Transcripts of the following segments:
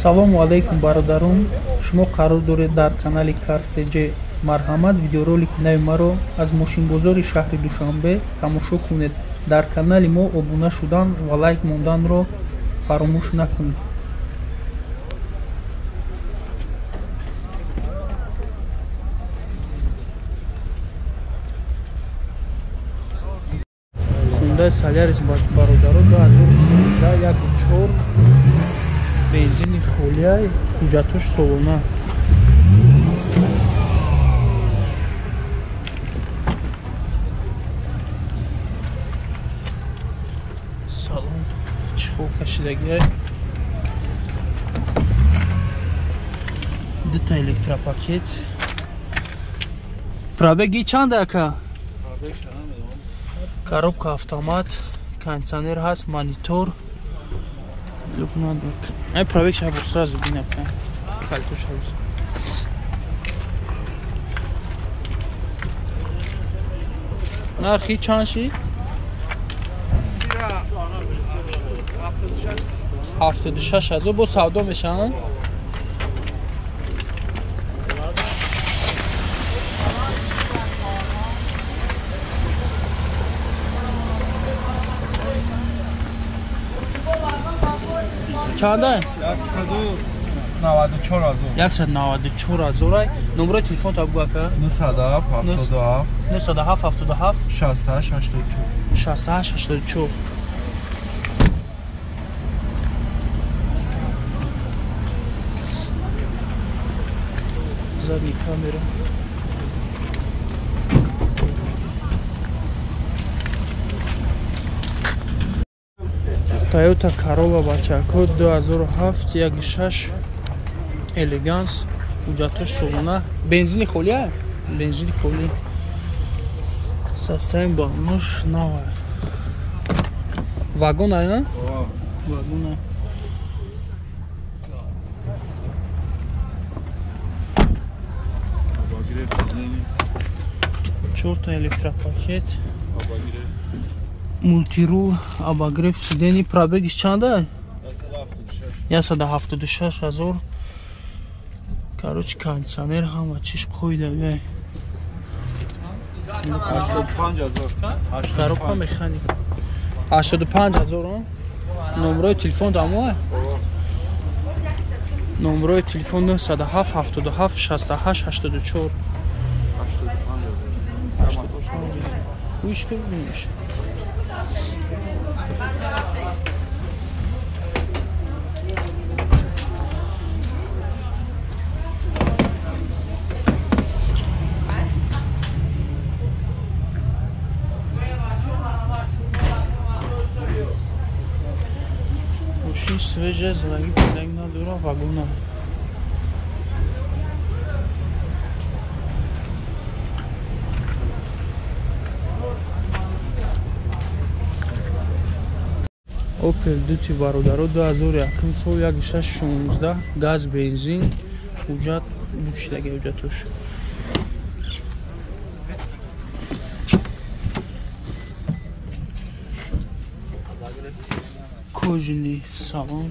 салому алайкум бародарон, шумо қарор доред дар канали CarSJ марҳамат видеоролики нави маро аз мошинбозори шаҳри Душанбе тамошо кунед. Дар канали мо обуна шудан ва лайк монданро фаромӯш накунед. Hyundai Solaris бародарон 2013 1.4 бензини холияй, ҳуҷҷатош солона. Салон чихо кашидагиай. Дута электропакет. Пробеги чанд ака? Пробег шанам. Коробка автомат, кондиционер ҳаст, монитор. Лукнадок. Ай пробег шаб сразу бинам. Кальто шаб. Нархи чанд ши? 76,000 бо савдо мешаванд. چنده؟ 194,000. نمره تلفن تا بگو که 907 77 68 84 задний камера. Toyota Corolla бачако 2007 1.6 элеганс, ҳуҷҷатош солона, бензини холия? Бензини холи. Састаин ба муш нава. Вагон ай, а? Вагон ай. Чорта электропакет. Мультирул, обогрев сидений. Пробегиш чанда? 176,000. Короче, кондиционер ҳама чиш қойда. 85,000. Коробка механика. 85,000. Номерои телефон дамо? Номерои телефон 907 77 68 84. 85,000. Уйшка биниш. Очень свежая, залаги на дура вагона. Opel Duty бародаро 2001 сол 1.6 газ бензин, ҳуҷҷат бучидаги ҳуҷҷатош. Кожаный салон,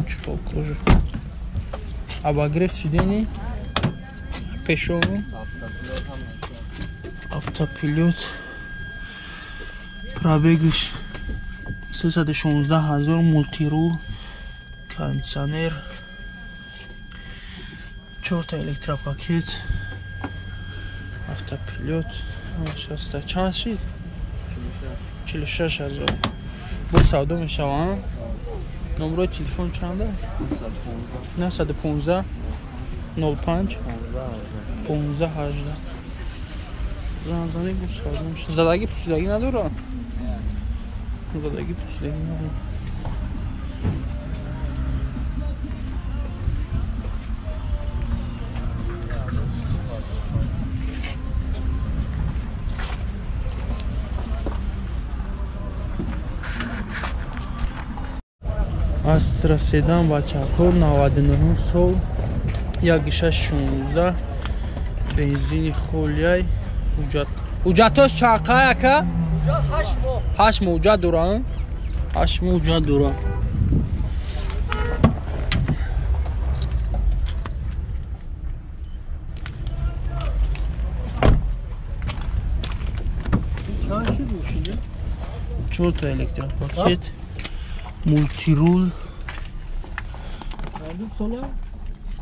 чехол кожи, обогрев сидений, пешеный, автопилот, пробегиш 316,000, мультирул, кондиционер, чорта электропакет, автопилот. Сейчас чанд шид? 46,000. Бо савдо мешаванд. Номерои телефон чанда? 915 05 15 18. Занзани бо савдо мешаванд. Задаги пусидаги надорад? Задаги пусидаги надорад. Astra sedan бачако 99 сол 1.6 бензини холияй ҳуҷҷатош чақай ака 8 моҳ ҳуҷҷат дорам 8 моҳ ҳуҷҷат дорам 4 تا الکتروپاکت مولتیرول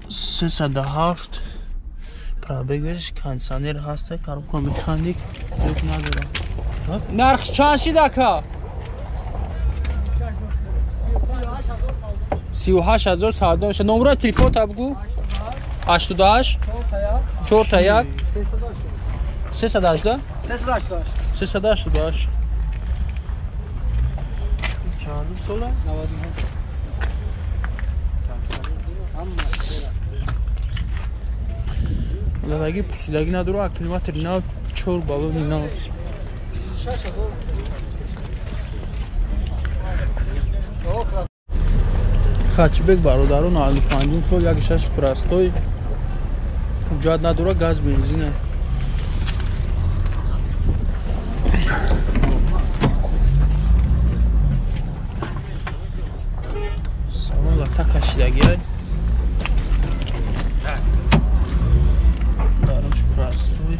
307 پرابگش کانسانر هسته کاروبکا مکانیک دوک نداره. نرخ چند شید اکا؟ 38,000 ساده میشه. نمره تلفن تا بگو. 88 4 تا 1 318 388 چند ساله؟ 99 لگی پوسیدگی نداره کیلومتر اینا چور بالا اینا خاچبک برادران 95 سال یک شش پرستوی حجت نداره گاز بنزینه سالن لطه کشیدگی های دارش پرستوی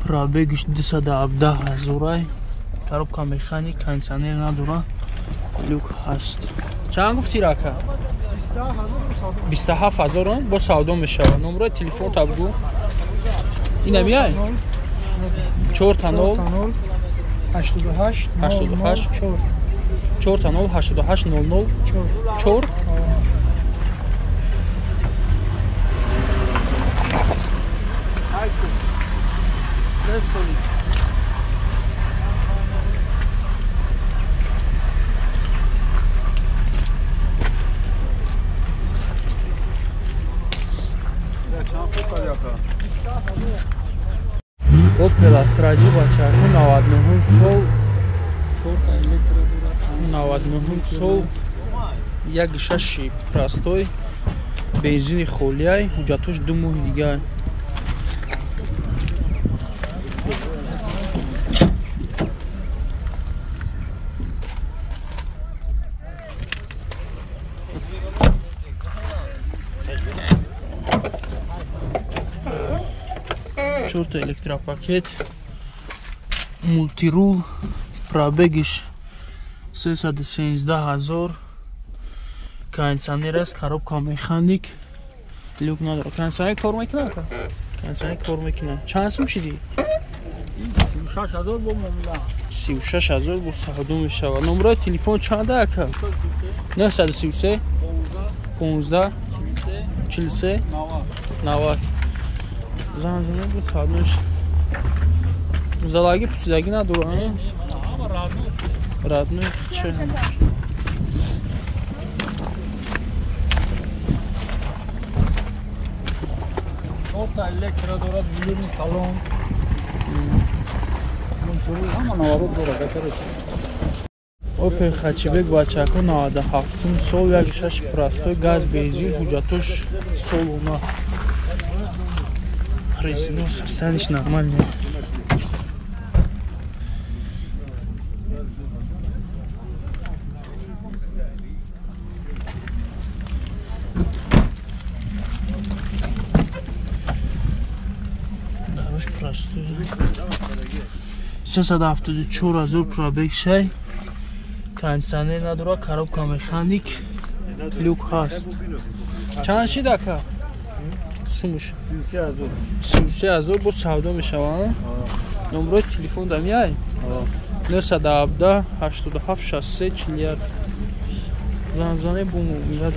پرابگش 217,000 коробка механик кондиционер نداره люк هست. چند گفتی راکا؟ 27,000 با سودا میشه. نمره تلفن تا بگو. اینا میای 4 تا 0 88 4 تا 0 88 00 4 اوپل استراجی با چرخ 99 سال 99 سال یک شش پرستوی بنزین خولیای حجتش 2 ماه دیگه چورت الکتروپاکت مولتیرول پرابگش 313,000 кондиционер است коробка механик люк نداره. кондиционер کار میکنه кондиционер کار میکنه. چند سوم شدی؟ 36,000 با معامله 36,000 با سودا میشه. نمره تلفن چنده اکا؟ 933 15 43 90 زن زنه با سودا میشه. زلاگی پوسیدگی نداره. رادنو چه هم تا الکترا دارد بلورنی سالون منطوری همه نوارد داره بکرش اوپل خاچبک با چاکو 97 سال یک شش پرستوی گاز بنزین حجتش سال اونا резину состояние нормальное. Дорожка простая. 374,000 пробег шей. кондиционер نداره. коробка механик. люк هست. چند شید اکا؟ سومش 33,000 با سودا میشه. نمره تلفن دمیای 917 87 63 41 زنزانه بوم میاد.